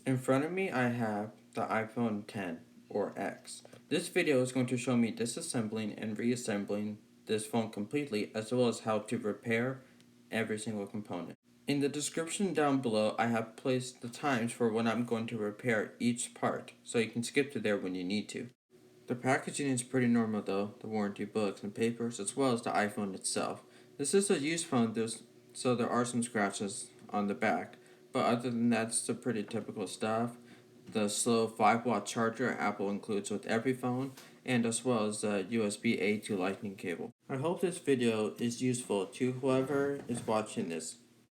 In front of me, I have the iPhone 10 or X. This video is going to show me disassembling and reassembling this phone completely, as well as how to repair every single component. In the description down below, I have placed the times for when I'm going to repair each part, so you can skip to there when you need to. The packaging is pretty normal though, the warranty books and papers, as well as the iPhone itself. This is a used phone, so there are some scratches on the back, but other than that, it's the pretty typical stuff. The slow 5-watt charger Apple includes with every phone, and as well as the USB-A to Lightning cable. I hope this video is useful to whoever is watching this.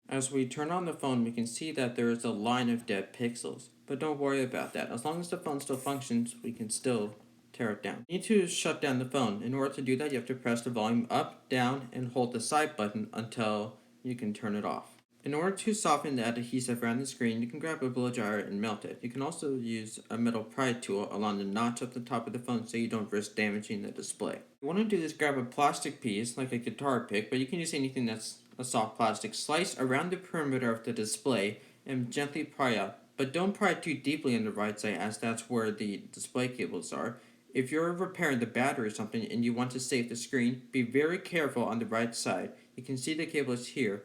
As we turn on the phone, we can see that there is a line of dead pixels, but don't worry about that. As long as the phone still functions, we can still tear it down. You need to shut down the phone. In order to do that, you have to press the volume up, down, and hold the side button until you can turn it off. In order to soften the adhesive around the screen, you can grab a blow dryer and melt it. You can also use a metal pry tool along the notch at the top of the phone so you don't risk damaging the display. What you want to do is grab a plastic piece, like a guitar pick, but you can use anything that's a soft plastic, slice around the perimeter of the display, and gently pry up. But don't pry too deeply on the right side, as that's where the display cables are. If you're repairing the battery or something and you want to save the screen, be very careful on the right side. You can see the cables here.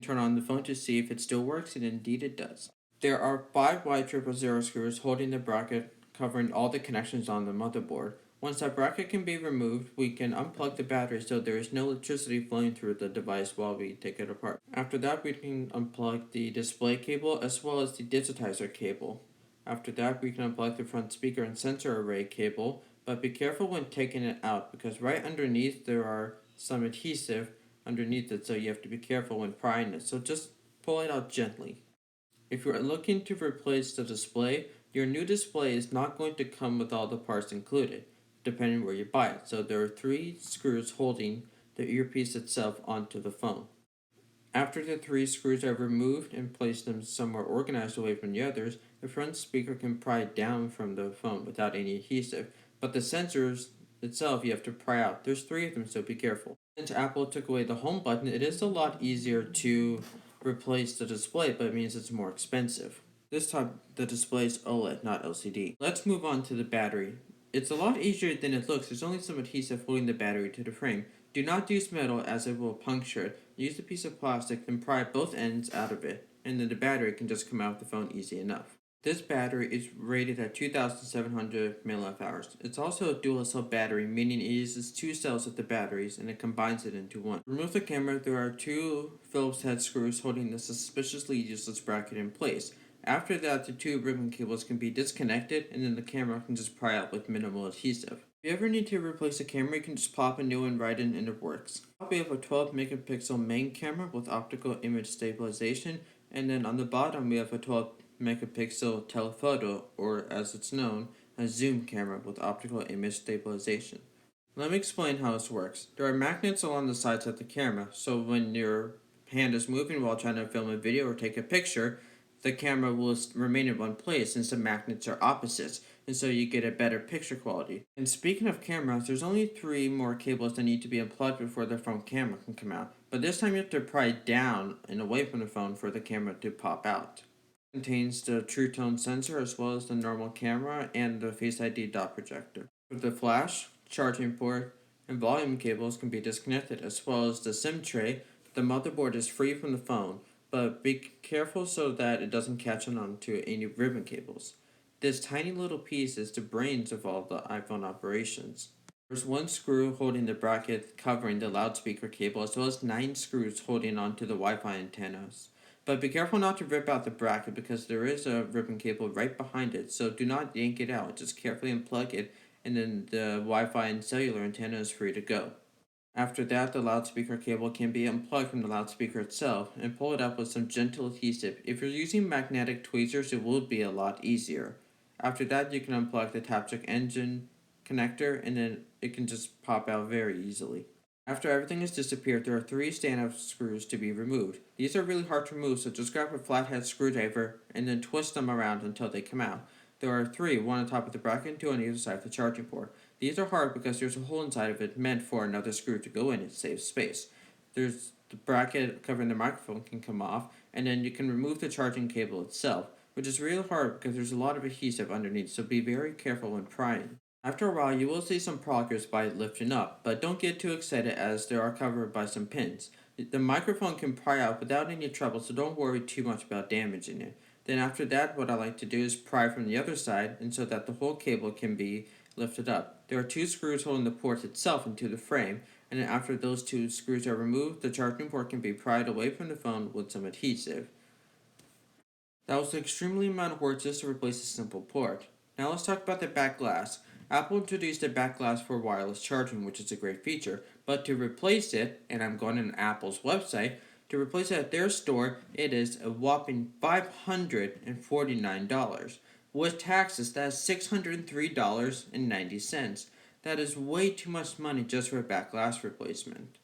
Turn on the phone to see if it still works, and indeed it does. There are 5 Y000 screws holding the bracket, covering all the connections on the motherboard. Once that bracket can be removed, we can unplug the battery so there is no electricity flowing through the device while we take it apart. After that, we can unplug the display cable as well as the digitizer cable. After that, we can unplug the front speaker and sensor array cable, but be careful when taking it out because right underneath there are some adhesive underneath it, so you have to be careful when prying it. So just pull it out gently. If you're looking to replace the display, your new display is not going to come with all the parts included, depending where you buy it. So there are 3 screws holding the earpiece itself onto the phone. After the 3 screws are removed and place them somewhere organized away from the others, the front speaker can pry down from the phone without any adhesive, but the sensors itself you have to pry out. There's 3 of them, so be careful. Since Apple took away the home button, it is a lot easier to replace the display, but it means it's more expensive. This time, the display is OLED, not LCD. Let's move on to the battery. It's a lot easier than it looks. There's only some adhesive holding the battery to the frame. Do not use metal as it will puncture it. Use a piece of plastic and pry both ends out of it, and then the battery can just come out of the phone easy enough. This battery is rated at 2,700 mAh. It's also a dual cell battery, meaning it uses 2 cells of the batteries and it combines it into one. To remove the camera, there are 2 Phillips head screws holding the suspiciously useless bracket in place. After that, the 2 ribbon cables can be disconnected and then the camera can just pry out with minimal adhesive. If you ever need to replace a camera, you can just pop a new one right in and it works. We have a 12 megapixel main camera with optical image stabilization, and then on the bottom we have a 12 megapixel telephoto, or as it's known, a zoom camera with optical image stabilization. Let me explain how this works. There are magnets along the sides of the camera, so when your hand is moving while trying to film a video or take a picture, the camera will remain in one place since the magnets are opposites, and so you get a better picture quality. And speaking of cameras, there's only 3 more cables that need to be unplugged before the front camera can come out, but this time you have to pry down and away from the phone for the camera to pop out. It contains the True Tone sensor as well as the normal camera and the Face ID dot projector. With the flash, charging port, and volume cables can be disconnected, as well as the SIM tray. The motherboard is free from the phone, but be careful so that it doesn't catch on to any ribbon cables. This tiny little piece is the brains of all the iPhone operations. There's 1 screw holding the bracket covering the loudspeaker cable, as well as 9 screws holding onto the Wi-Fi antennas. But be careful not to rip out the bracket because there is a ribbon cable right behind it, so do not yank it out. Just carefully unplug it, and then the Wi-Fi and cellular antenna is free to go. After that, the loudspeaker cable can be unplugged from the loudspeaker itself and pull it up with some gentle adhesive. If you're using magnetic tweezers, it will be a lot easier. After that, you can unplug the Taptic Engine connector and then it can just pop out very easily. After everything has disappeared, there are 3 stand-up screws to be removed. These are really hard to remove, so just grab a flathead screwdriver and then twist them around until they come out. There are 3, 1 on top of the bracket and 2 on either side of the charging port. These are hard because there's a hole inside of it meant for another screw to go in and save space. There's the bracket covering the microphone can come off, and then you can remove the charging cable itself. which is real hard because there's a lot of adhesive underneath, so be very careful when prying. After a while, you will see some progress by lifting up, but don't get too excited as they are covered by some pins. The microphone can pry out without any trouble, so don't worry too much about damaging it. Then after that, what I like to do is pry from the other side, and so that the whole cable can be lifted up. There are two screws holding the port itself into the frame, and then after those two screws are removed, the charging port can be pried away from the phone with some adhesive. That was an extremely amount of work just to replace a simple port. Now let's talk about the back glass. Apple introduced a back glass for wireless charging, which is a great feature, but to replace it, and I'm going on Apple's website, to replace it at their store, it is a whopping $549. With taxes, that is $603.90. That is way too much money just for a back glass replacement.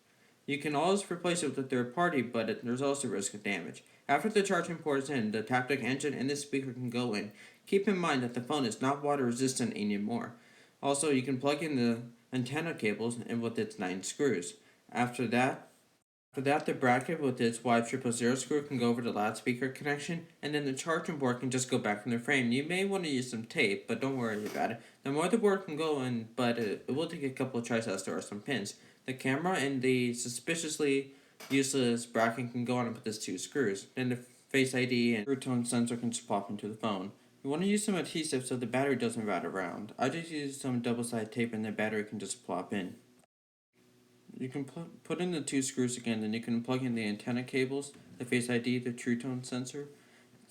You can always replace it with a third party, but there's also risk of damage. After the charging port is in, the Taptic Engine and the speaker can go in. Keep in mind that the phone is not water resistant anymore. Also, you can plug in the antenna cables and with its 9 screws. After that, the bracket with its Y000 screw can go over the loudspeaker connection, and then the charging board can just go back from the frame. You may want to use some tape, but don't worry about it. The motherboard can go in, but it will take a couple of tries as there are some pins. The camera and the suspiciously useless bracket can go on with its 2 screws. Then the Face ID and true tone sensor can just pop into the phone. You want to use some adhesive so the battery doesn't rat around. I just use some double-sided tape and the battery can just plop in. You can put in the 2 screws again, then you can plug in the antenna cables, the Face ID, the True Tone sensor,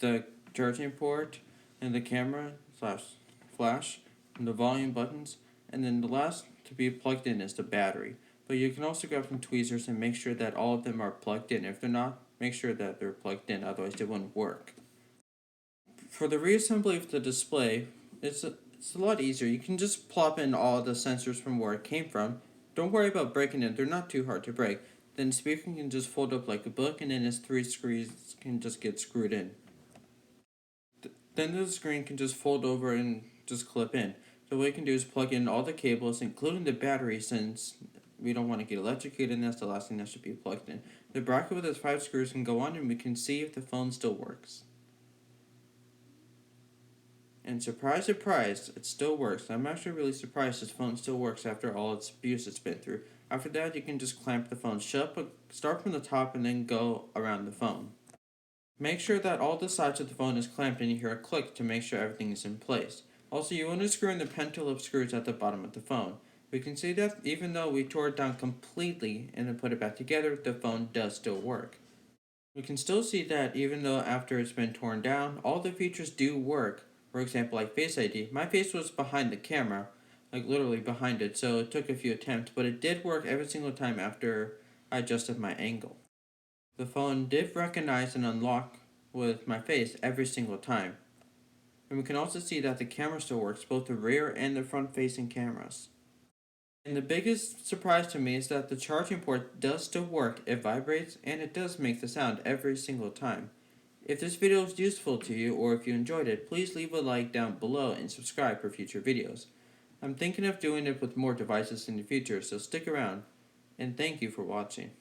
the charging port, and the camera / flash, and the volume buttons, and then the last to be plugged in is the battery. But you can also grab some tweezers and make sure that all of them are plugged in. If they're not, make sure that they're plugged in, otherwise they won't work. For the reassembly of the display, it's a lot easier. You can just plop in all the sensors from where it came from. Don't worry about breaking it, they're not too hard to break. Then the speaker can just fold up like a book, and then its 3 screws can just get screwed in. Then the screen can just fold over and just clip in. So what you can do is plug in all the cables, including the battery, since we don't want to get electrocuted, and that's the last thing that should be plugged in. The bracket with its 5 screws can go on, and we can see if the phone still works. And surprise, surprise, it still works. I'm actually really surprised this phone still works after all its abuse it's been through. After that, you can just clamp the phone shut, but start from the top and then go around the phone. Make sure that all the sides of the phone is clamped and you hear a click to make sure everything is in place. Also, you want to screw in the pentalobe screws at the bottom of the phone. We can see that even though we tore it down completely and then put it back together, the phone does still work. We can still see that even though after it's been torn down, all the features do work. For example, like Face ID. My face was behind the camera, like literally behind it, so it took a few attempts, but it did work every single time after I adjusted my angle. The phone did recognize and unlock with my face every single time. And we can also see that the camera still works, both the rear and the front facing cameras. And the biggest surprise to me is that the charging port does still work, it vibrates, and it does make the sound every single time. If this video was useful to you, or if you enjoyed it, please leave a like down below and subscribe for future videos. I'm thinking of doing it with more devices in the future, so stick around, and thank you for watching.